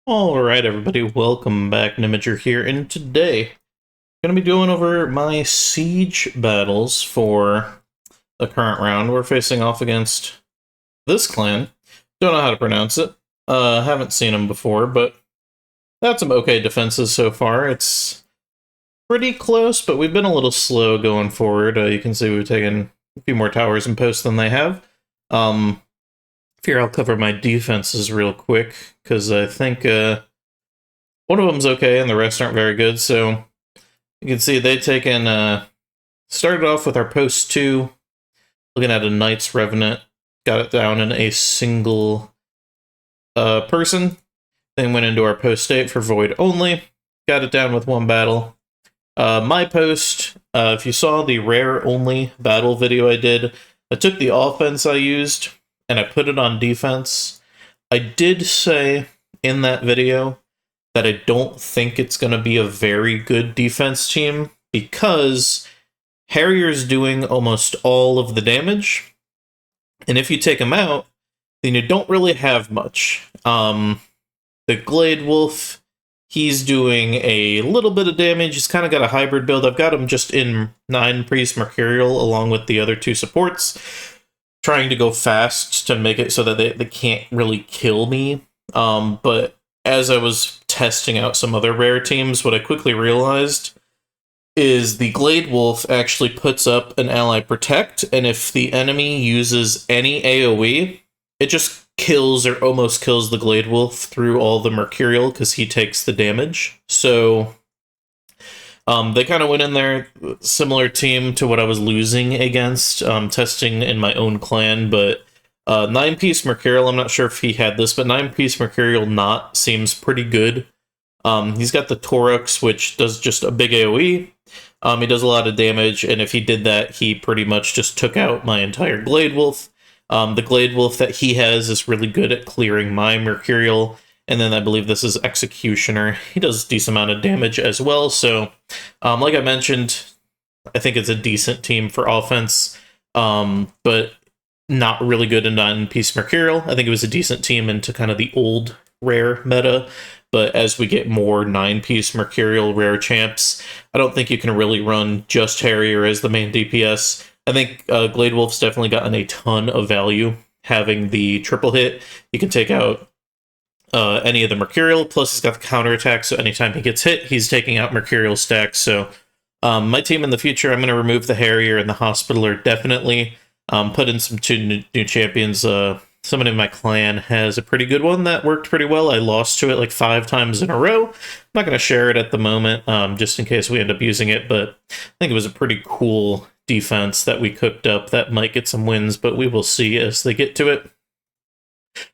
Alright everybody, welcome back. Nimager here, and today I'm going to be going over my siege battles for the current round. We're facing off against this clan. Don't know how to pronounce it. Haven't seen them before, but had some okay defenses so far. It's pretty close, but we've been a little slow going forward. You can see we've taken a few more towers and posts than they have. Here I'll cover my defenses real quick, because I think one of them's okay and the rest aren't very good. So you can see they've taken, started off with our post 2, looking at a Knight's Revenant, got it down in a single person, then went into our post 8 for Void only, got it down with one battle. My post, if you saw the rare only battle video I did, I took the offense I used and I put it on defense. I did say in that video that I don't think it's going to be a very good defense team because Harrier's doing almost all of the damage, and if you take him out, then you don't really have much. The Glade Wolf, he's doing a little bit of damage. He's kind of got a hybrid build. I've got him just in 9 Priest Mercurial along with the other 2 supports, trying to go fast to make it so that they can't really kill me. But as I was testing out some other rare teams, what I quickly realized is the Glade Wolf actually puts up an ally protect, and if the enemy uses any AoE, it just kills or almost kills the Glade Wolf through all the Mercurial because he takes the damage. So they kind of went in there, similar team to what I was losing against, testing in my own clan, but 9-piece Mercurial, I'm not sure if he had this, but 9-piece Mercurial Knot seems pretty good. He's got the Torux, which does just a big AoE. He does a lot of damage, and if he did that, he pretty much just took out my entire Glade Wolf. The Glade Wolf that he has is really good at clearing my Mercurial, and then I believe this is Executioner. He does a decent amount of damage as well, so like I mentioned, I think it's a decent team for offense, but not really good in 9-piece Mercurial. I think it was a decent team into kind of the old rare meta, but as we get more 9-piece Mercurial rare champs, I don't think you can really run just Harrier as the main DPS. I think Glade Wolf's definitely gotten a ton of value having the triple hit. You can take out any of the Mercurial, plus he's got the counterattack, so anytime he gets hit, he's taking out Mercurial stacks. So my team in the future, I'm going to remove the Harrier and the Hospitaller definitely. Put in some 2 new champions. Somebody in my clan has a pretty good one that worked pretty well. I lost to it like 5 times in a row. I'm not going to share it at the moment, just in case we end up using it, but I think it was a pretty cool defense that we cooked up that might get some wins, but we will see as they get to it.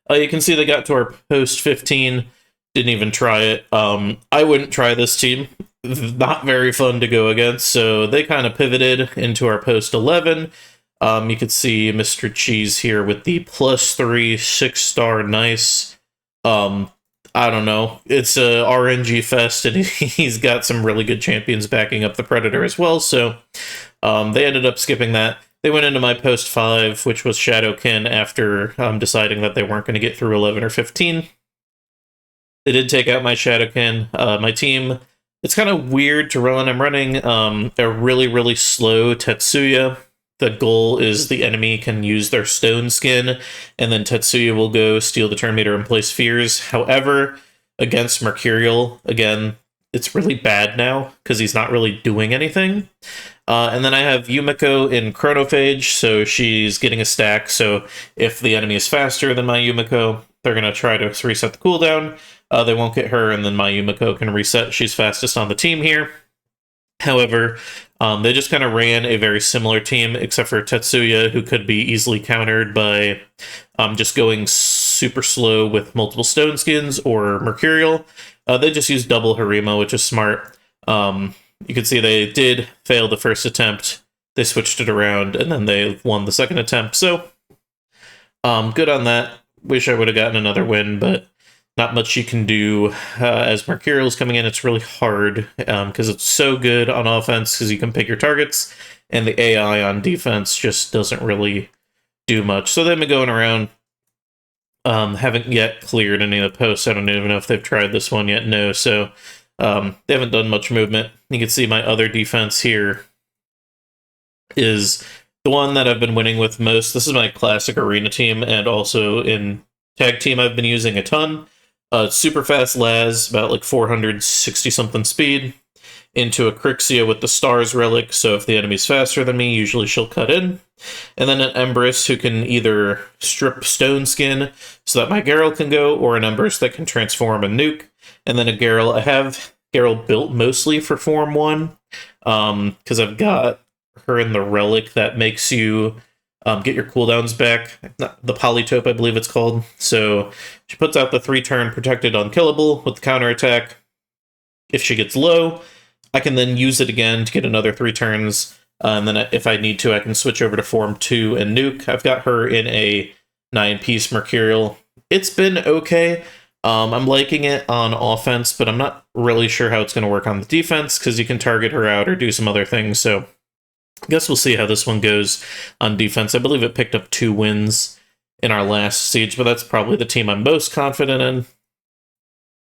You can see they got to our post 15, didn't even try it. I wouldn't try this team. Not very fun to go against, so they kind of pivoted into our post 11. You can see Mr. Cheese here with the +3 6-star nice. I don't know. It's a RNG fest, and he's got some really good champions backing up the Predator as well, so they ended up skipping that. They went into my post 5, which was Shadowkin, after deciding that they weren't going to get through 11 or 15. They did take out my Shadowkin. My team, it's kind of weird to run. I'm running a really, really slow Tetsuya. The goal is the enemy can use their stone skin, and then Tetsuya will go steal the turn meter and place fears. However, against Mercurial, again, it's really bad now, because he's not really doing anything. And then I have Yumiko in Chronophage, so she's getting a stack, so if the enemy is faster than my Yumiko, they're going to try to reset the cooldown. They won't get her, and then my Yumiko can reset. She's fastest on the team here. However, they just kind of ran a very similar team, except for Tetsuya, who could be easily countered by just going super slow with multiple stone skins or Mercurial. They just used double Harima, which is smart. You can see they did fail the first attempt. They switched it around, and then they won the second attempt. So, good on that. Wish I would have gotten another win, but not much you can do. As Mercurial's coming in, it's really hard because it's so good on offense because you can pick your targets, and the AI on defense just doesn't really do much. So they've been going around Haven't yet cleared any of the posts. I don't even know if they've tried this one yet. No, so they haven't done much movement. You can see my other defense here is the one that I've been winning with most. This is my classic arena team, and also in tag team I've been using a ton. Super fast Laz, about like 460 something speed, into a Crixia with the Stars Relic, so if the enemy's faster than me, usually she'll cut in. And then an Empress who can either strip Stone Skin so that my Garrel can go, or an Empress that can transform and nuke. And then a Garrel. I have Garrel built mostly for Form 1, because I've got her in the Relic that makes you get your cooldowns back. The Polytope, I believe it's called. So she puts out the 3-turn protected unkillable with the counterattack. If she gets low, I can then use it again to get another 3 turns. And then if I need to, I can switch over to Form 2 and nuke. I've got her in a 9-piece Mercurial. It's been okay. I'm liking it on offense, but I'm not really sure how it's going to work on the defense, because you can target her out or do some other things. So I guess we'll see how this one goes on defense. I believe it picked up 2 wins in our last siege, but that's probably the team I'm most confident in.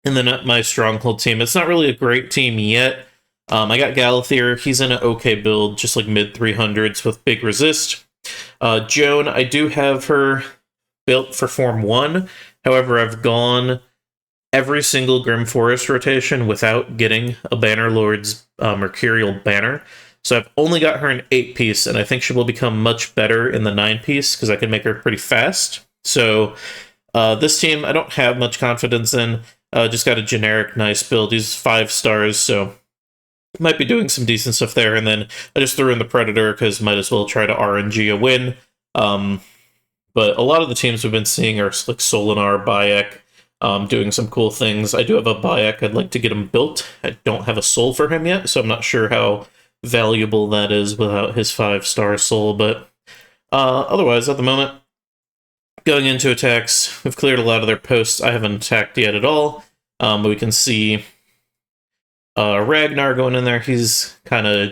And then my Stronghold team, it's not really a great team yet. I got Galathier. He's in an okay build, just like mid-300s with big resist. Joan, I do have her built for Form 1. However, I've gone every single Grim Forest rotation without getting a Bannerlord's Mercurial banner. So I've only got her in 8-piece, and I think she will become much better in the 9-piece, because I can make her pretty fast. So this team, I don't have much confidence in. Just got a generic nice build. He's 5 stars, so might be doing some decent stuff there. And then I just threw in the Predator, because might as well try to RNG a win. But a lot of the teams we've been seeing are like Solinar, Bayek, doing some cool things. I do have a Bayek. I'd like to get him built. I don't have a soul for him yet, so I'm not sure how valuable that is without his 5-star soul. But otherwise, at the moment, going into attacks, we've cleared a lot of their posts. I haven't attacked yet at all. But we can see Ragnar going in there. He's kind of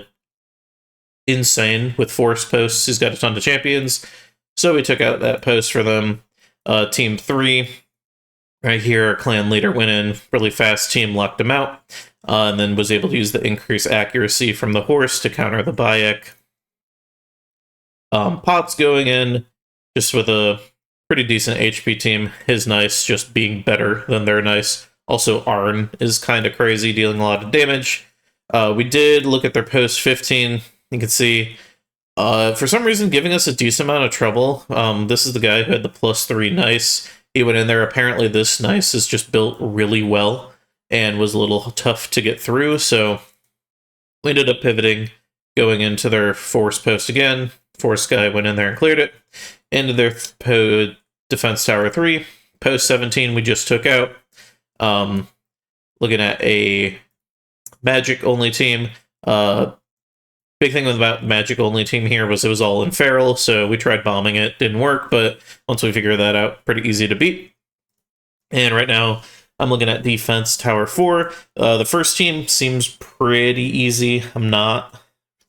insane with force posts. He's got a ton of champions. So we took out that post for them. Team 3, right here, our clan leader went in really fast. Team locked him out, and then was able to use the increased accuracy from the horse to counter the Bayek. Potts going in just with a pretty decent HP team. His nice just being better than their nice. Also, Arn is kind of crazy, dealing a lot of damage. We did look at their post 15. You can see, for some reason, giving us a decent amount of trouble. This is the guy who had the +3 nice. He went in there. Apparently, this nice is just built really well and was a little tough to get through. So we ended up pivoting, going into their force post again. Force guy went in there and cleared it. Into their defense tower 3. Post 17 we just took out. Looking at a magic only team. Big thing about magic only team here was it was all in feral, so we tried bombing it, didn't work, but once we figured that out, pretty easy to beat. And right now I'm looking at defense tower 4. The first team seems pretty easy. I'm not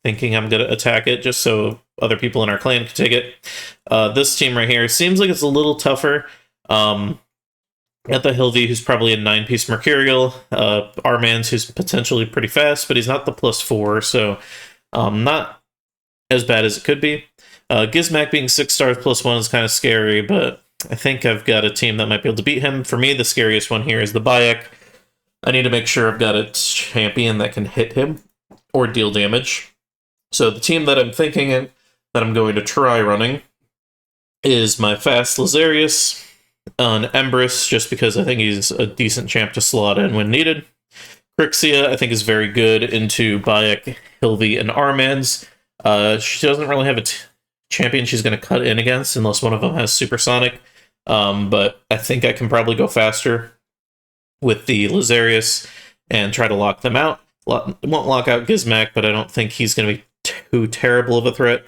thinking I'm gonna attack it just so other people in our clan can take it. This team right here seems like it's a little tougher. Got the Hilvi, who's probably a 9-piece Mercurial. Armans, who's potentially pretty fast, but he's not the +4, so not as bad as it could be. Gizmak being 6 stars +1 is kind of scary, but I think I've got a team that might be able to beat him. For me, the scariest one here is the Bayek. I need to make sure I've got a champion that can hit him or deal damage. So the team that I'm thinking that I'm going to try running is my fast Lazarius, an Empress, just because I think he's a decent champ to slot in when needed. Crixia, I think, is very good into Bayek, Hilvi, and Armans. She doesn't really have a champion she's going to cut in against unless one of them has Supersonic. But I think I can probably go faster with the Lazarius and try to lock them out. Won't lock out Gizmak, but I don't think he's going to be too terrible of a threat.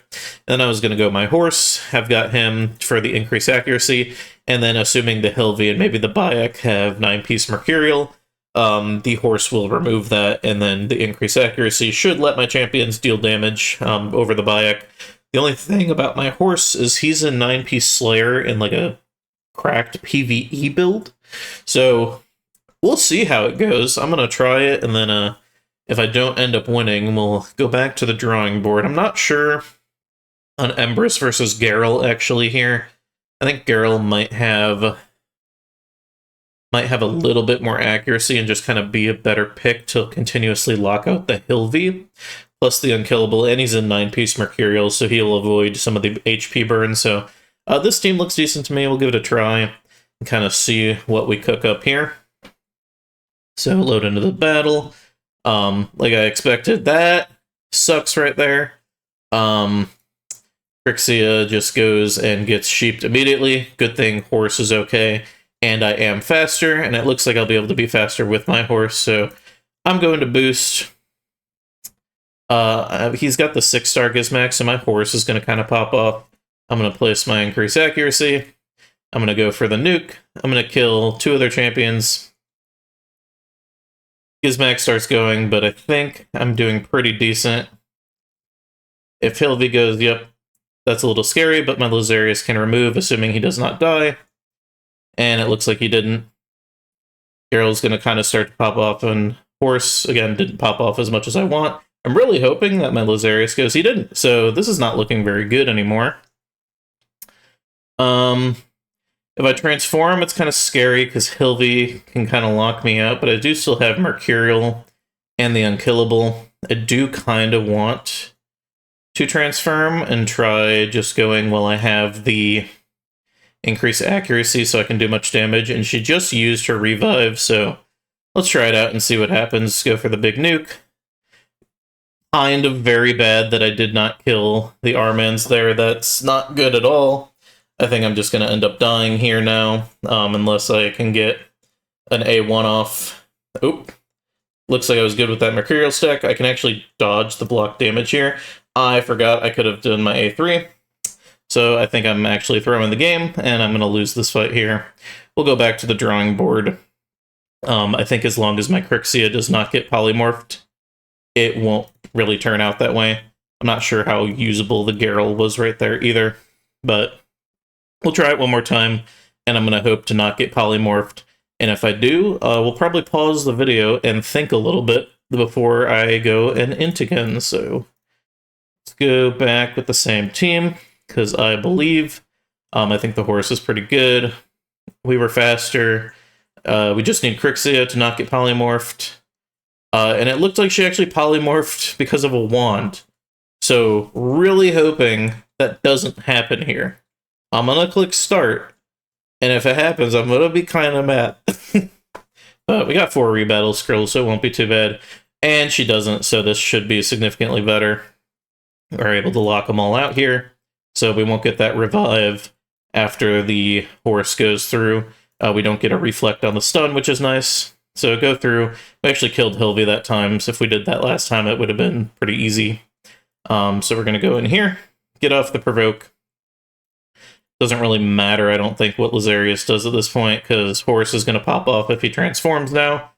And then I was going to go my horse, have got him for the increased accuracy, and then assuming the Hilvi and maybe the Bayek have 9-piece Mercurial, the horse will remove that, and then the increased accuracy should let my champions deal damage over the Bayek. The only thing about my horse is he's a 9-piece Slayer in like a cracked PvE build. So we'll see how it goes. I'm gonna try it, and then if I don't end up winning, we'll go back to the drawing board. I'm not sure on Empress versus Geralt actually here. I think Geralt might have a little bit more accuracy and just kind of be a better pick to continuously lock out the Hilvi, plus the unkillable, and he's in 9-piece Mercurial, so he'll avoid some of the HP burn. So this team looks decent to me. We'll give it a try and kind of see what we cook up here. So load into the battle. Like I expected, that sucks right there. Crixia just goes and gets sheeped immediately. Good thing horse is okay. And I am faster, and it looks like I'll be able to be faster with my horse, so I'm going to boost. He's got the 6-star Gizmax, so my horse is going to kind of pop off. I'm going to place my increased accuracy. I'm going to go for the nuke. I'm going to kill 2 of their champions. Gizmax starts going, but I think I'm doing pretty decent. If Hilvi goes, yep, that's a little scary, but my Lazarius can remove, assuming he does not die. And it looks like he didn't. Geralt's going to kind of start to pop off, and horse, again, didn't pop off as much as I want. I'm really hoping that my Lazarius goes. He didn't, so this is not looking very good anymore. If I transform, it's kind of scary, because Hilvi can kind of lock me out, but I do still have Mercurial and the Unkillable. I do kind of want to transform and try just going while I have the increase accuracy so I can do much damage, and she just used her revive, so let's try it out and see what happens. Go for the big nuke. Kind of very bad that I did not kill the Armans there. That's not good at all. I think I'm just going to end up dying here now, unless I can get an A1 off. Oop. Looks like I was good with that Mercurial stack. I can actually dodge the block damage here. I forgot I could have done my A3. So I think I'm actually throwing the game, and I'm going to lose this fight here. We'll go back to the drawing board. I think as long as my Crixia does not get polymorphed, it won't really turn out that way. I'm not sure how usable the Geralt was right there either, but we'll try it one more time, and I'm going to hope to not get polymorphed. And if I do, we'll probably pause the video and think a little bit before I go and int again. So let's go back with the same team, because I believe, I think the horse is pretty good. We were faster. We just need Crixia to not get polymorphed. And it looked like she actually polymorphed because of a wand. So really hoping that doesn't happen here. I'm going to click start. And if it happens, I'm going to be kind of mad. But we got 4 rebattle scrolls, so it won't be too bad. And she doesn't, so this should be significantly better. We're able to lock them all out here. So we won't get that revive after the horse goes through. We don't get a reflect on the stun, which is nice. So go through. We actually killed Hilvi that time, so if we did that last time, it would have been pretty easy. So we're going to go in here, get off the provoke. Doesn't really matter, I don't think, what Lazarius does at this point, because horse is going to pop off if he transforms now.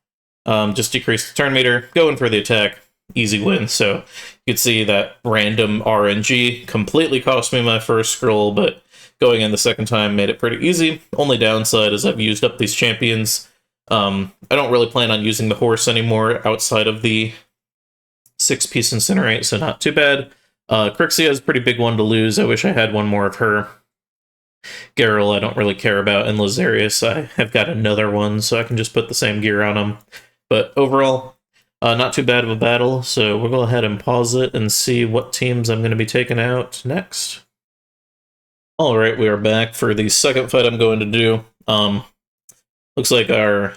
Just decrease the turn meter, go in for the attack. Easy win. So you can see that random RNG completely cost me my first scroll, but going in the second time made it pretty easy. Only downside is I've used up these champions. I don't really plan on using the horse anymore outside of the 6-piece Incinerate, so not too bad. Crixia is a pretty big one to lose. I wish I had one more of her. Geralt I don't really care about, and Lazarius I have got another one, so I can just put the same gear on him. But overall, not too bad of a battle, so we'll go ahead and pause it and see what teams I'm going to be taking out next. Alright, we are back for the second fight I'm going to do. Looks like our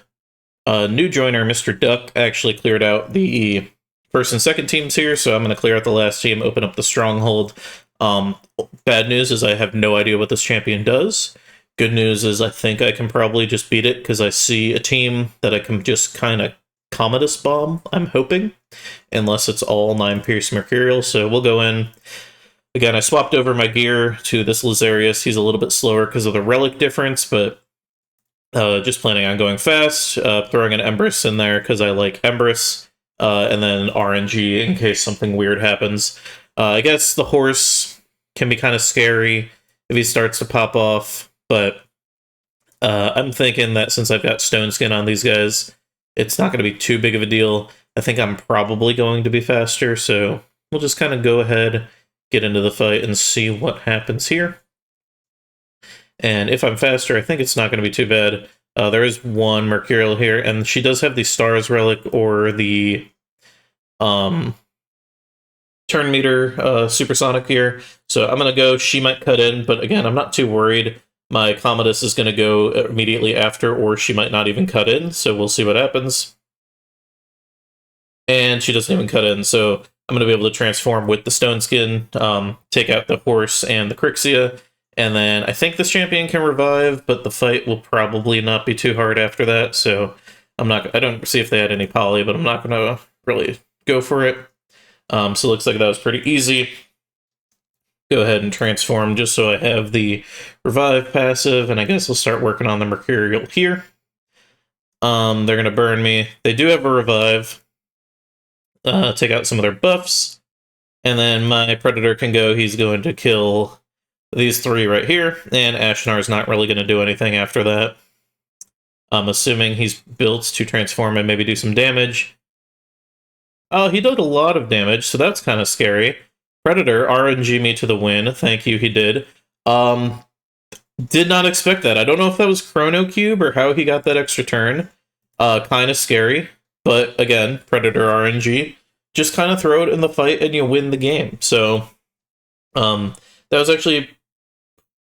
new joiner, Mr. Duck, actually cleared out the first and second teams here, so I'm going to clear out the last team, open up the Stronghold. Bad news is I have no idea what this champion does. Good news is I think I can probably just beat it, because I see a team that I can just kind of Commodus bomb, I'm hoping, unless it's all 9-piece Mercurial, so we'll go in. Again, I swapped over my gear to this Lazarius. He's a little bit slower because of the relic difference, but just planning on going fast, throwing an Empress in there because I like Empress, and then RNG in case something weird happens. I guess the horse can be kind of scary if he starts to pop off, but I'm thinking that since I've got Stone Skin on these guys, it's not going to be too big of a deal. I think I'm probably going to be faster, so we'll just kind of go ahead, get into the fight, and see what happens here. And if I'm faster, I think it's not going to be too bad. There is one Mercurial here, and she does have the Stars Relic or the turn meter supersonic here. So I'm going to go, she might cut in, but again, I'm not too worried. My Commodus is going to go immediately after, or she might not even cut in, so we'll see what happens. And she doesn't even cut in, so I'm going to be able to transform with the Stone Skin, take out the Horse and the Crixia, and then I think this champion can revive, but the fight will probably not be too hard after that, so I don't see if they had any poly, but I'm not going to really go for it. So it looks like that was pretty easy. Go ahead and transform just so I have the revive passive, and I guess I'll start working on the Mercurial here. They're going to burn me. They do have a revive. Take out some of their buffs. And then my Predator can go. He's going to kill these three right here, and Ashnar's not really going to do anything after that. I'm assuming he's built to transform and maybe do some damage. Oh, he did a lot of damage, so that's kind of scary. Predator, RNG me to the win. Thank you, he did. Did not expect that. I don't know if that was Chrono Cube or how he got that extra turn. Kind of scary. But again, Predator RNG. Just kind of throw it in the fight and you win the game. So, that was actually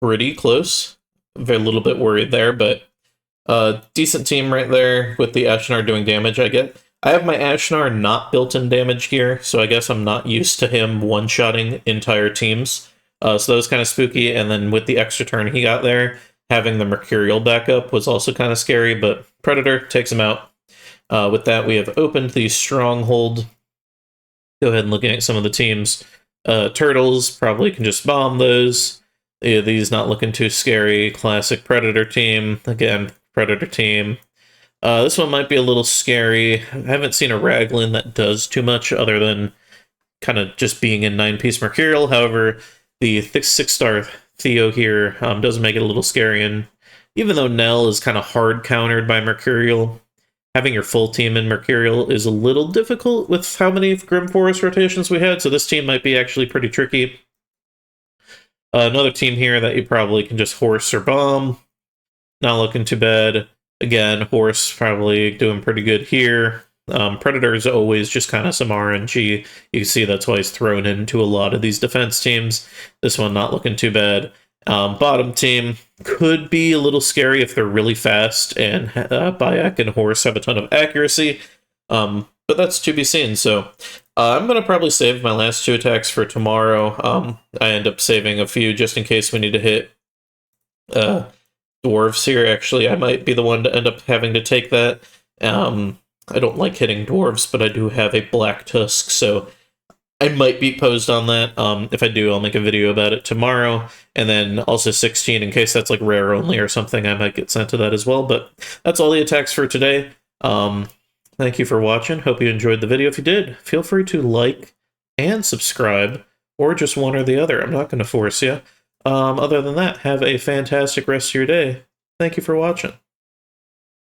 pretty close. I'm a little bit worried there, but decent team right there with the Ashnar doing damage, I have my Ashnar not built in damage gear, so I guess I'm not used to him one-shotting entire teams. So that was kind of spooky, and then with the extra turn he got there, having the Mercurial backup was also kind of scary, but Predator takes him out. With that, we have opened the Stronghold. Go ahead and look at some of the teams. Turtles probably can just bomb those. These not looking too scary. Classic Predator team. Again, Predator team. This one might be a little scary. I haven't seen a Raglan that does too much other than kind of just being in 9-piece Mercurial. However, the 6-star Theo here does make it a little scary, and even though Nell is kind of hard countered by Mercurial, having your full team in Mercurial is a little difficult with how many Grim Forest rotations we had, so this team might be actually pretty tricky. Another team here that you probably can just Horse or Bomb. Not looking too bad. Again, Horse probably doing pretty good here. Predator is always just kind of some RNG. You can see that's why he's thrown into a lot of these defense teams. This one not looking too bad. Bottom team could be a little scary if they're really fast, and Bayek and Horse have a ton of accuracy. But that's to be seen, so I'm going to probably save my last 2 attacks for tomorrow. I end up saving a few just in case we need to hit dwarves here. Actually, I might be the one to end up having to take that. I don't like hitting dwarves, but I do have a black tusk, so I might be posed on that. If I do, I'll make a video about it tomorrow. And then also 16, in case that's like rare only or something, I might get sent to that as well. But that's all the attacks for today. Thank you for watching. Hope you enjoyed the video. If you did, feel free to like and subscribe, or just one or the other. I'm not going to force you. Other than that, have a fantastic rest of your day. Thank you for watching.